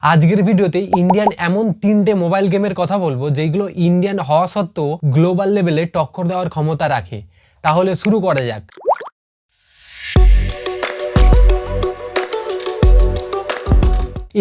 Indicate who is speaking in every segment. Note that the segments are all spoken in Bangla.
Speaker 1: আজকের ভিডিওতে ইন্ডিয়ান এমন 3টে মোবাইল গেমের কথা বলবো যেগুলো ইন্ডিয়ান হওয়া সত্ত্বেও গ্লোবাল লেভেলে টক্কর দেওয়ার ক্ষমতা রাখে। তাহলে শুরু করা যাক।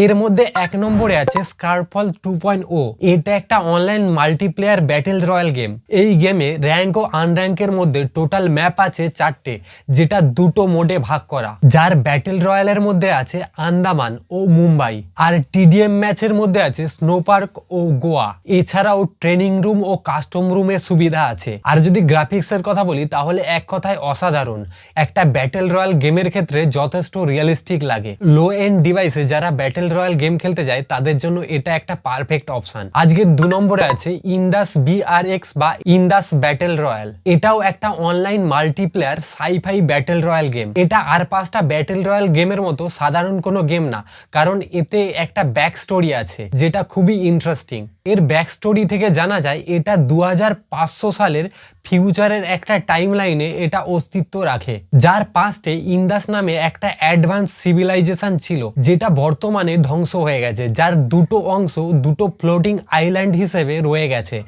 Speaker 1: এর মধ্যে 1 নম্বরে আছে স্কারফল 2.0। এটা একটা online multiplayer battle royale game. এই গেমে র্যাঙ্ক ও আনর্যাঙ্কের মধ্যে টোটাল ম্যাপ আছে 4টে, যেটা দুটো মোডে ভাগ করা। যার ব্যাটেল রয়্যালের মধ্যে আছে আন্দামান ও মুম্বাই, আর টিডিএম ম্যাচের মধ্যে আছে স্নো পার্ক ও গোয়া। এছাড়াও ট্রেনিং রুম ও কাস্টম রুমের সুবিধা আছে। আর যদি গ্রাফিক্সের কথা বলি তাহলে এক কথায় অসাধারণ। একটা ব্যাটেল রয়্যাল গেমের ক্ষেত্রে যথেষ্ট রিয়েলিস্টিক লাগে। লো এন্ড ডিভাইসে যারা ব্যাটেল রয়্যাল গেম খেলতে যায় তাদের জন্য এটা একটা পারফেক্ট অপশন। আজকের 2 নম্বরে আছে ইন্দাস বিআরএক্স বা ইন্দাস ব্যাটেল রয়্যাল। এটাও একটা online multiplayer sci-fi battle royale game. এটা আর 5টা ব্যাটেল রয়্যাল গেমের মতো সাধারণ কোনো গেম না, কারণ এতে একটা ব্যাক স্টোরি আছে যেটা খুবই ইন্টারেস্টিং। এর ব্যাক স্টোরি থেকে জানা যায় এটা 2500 সালের ফিউচারের একটা টাইম লাইনে এটা অস্তিত্ব রাখে, যার পাস্টে ইন্দাস নামে একটা অ্যাডভান্স সিভিলাইজেশন ছিল যেটা বর্তমানে ধ্বংস হয়ে গেছে, যার দুটো অংশ দুটো ফ্লোটিং আইল্যান্ড হিসেবে রয়ে গেছে,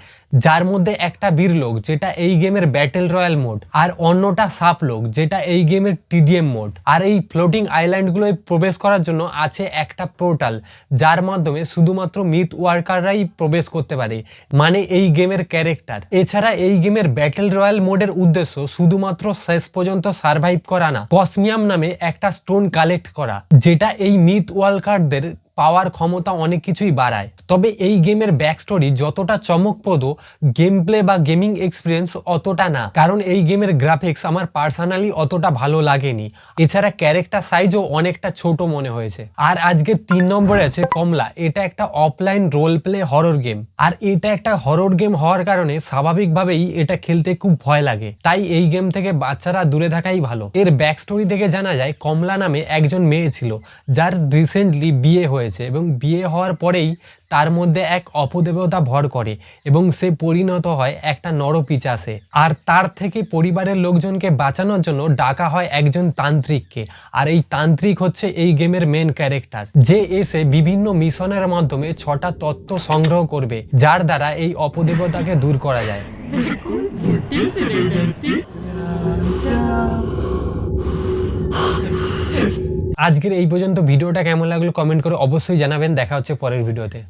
Speaker 1: যার মধ্যে একটা বীরলোক যেটা এই গেমের ব্যাটেল রয়্যাল মোড, আর অন্যটা সাপলোক যেটা এই গেমের টিডিএম মোড। আর এই ফ্লোটিং আইল্যান্ডগুলোয় প্রবেশ করার জন্য আছে একটা পোর্টাল, যার মাধ্যমে শুধুমাত্র মিথ ওয়ার্কাররাই প্রবেশ করতে পারে, মানে এই গেমের ক্যারেক্টার। এছাড়া এই গেমের ব্যাটেল রয়্যাল মোডের উদ্দেশ্য শুধুমাত্র শেষ পর্যন্ত সার্ভাইভ করা না, কসমিয়াম নামে একটা স্টোন কালেক্ট করা, যেটা এই মিথ ওয়ার্কারদের পাওয়ার ক্ষমতা অনেক কিছুই বাড়ায়। তবে এই গেমের ব্যাক স্টোরি যতটা চমকপ্রদ, গেম প্লে বা গেমিং এক্সপিরিয়েন্স অতটা না, কারণ এই গেমের গ্রাফিক্স আমার পার্সোনালি অতটা ভালো লাগেনি। এছাড়া ক্যারেক্টার সাইজও অনেকটা ছোট মনে হয়েছে। আর আজকে 3 নম্বরে আছে কমলা। এটা একটা offline role play horror game. আর এটা একটা হরর গেম হওয়ার কারণে স্বাভাবিকভাবেই এটা খেলতে খুব ভয় লাগে, তাই এই গেম থেকে বাচ্চারা দূরে থাকাই ভালো। এর ব্যাক স্টোরি থেকে জানা যায় কমলা নামে একজন মেয়ে ছিল, যার রিসেন্টলি বিয়ে হয়েছে, এবং বিয়ে হওয়ার পরেই তার মধ্যে এক অপদেবতা ভর করে এবং সে পরিণত হয় একটা নরপিশাচে। আর তার থেকে পরিবারের লোকজনকে বাঁচানোর জন্য ডাকা হয় একজন তান্ত্রিককে। আর এই তান্ত্রিক হচ্ছে এই গেমের মেন ক্যারেক্টার, যে এসে বিভিন্ন মিশনের মাধ্যমে 6টা তত্ত্ব সংগ্রহ করবে, যার দ্বারা এই অপদেবতাকে দূর করা যায়। আজকের এই পর্যন্ত ভিডিওটা কেমন লাগলো কমেন্ট করে অবশ্যই জানাবেন। দেখা হচ্ছে পরের ভিডিওতে।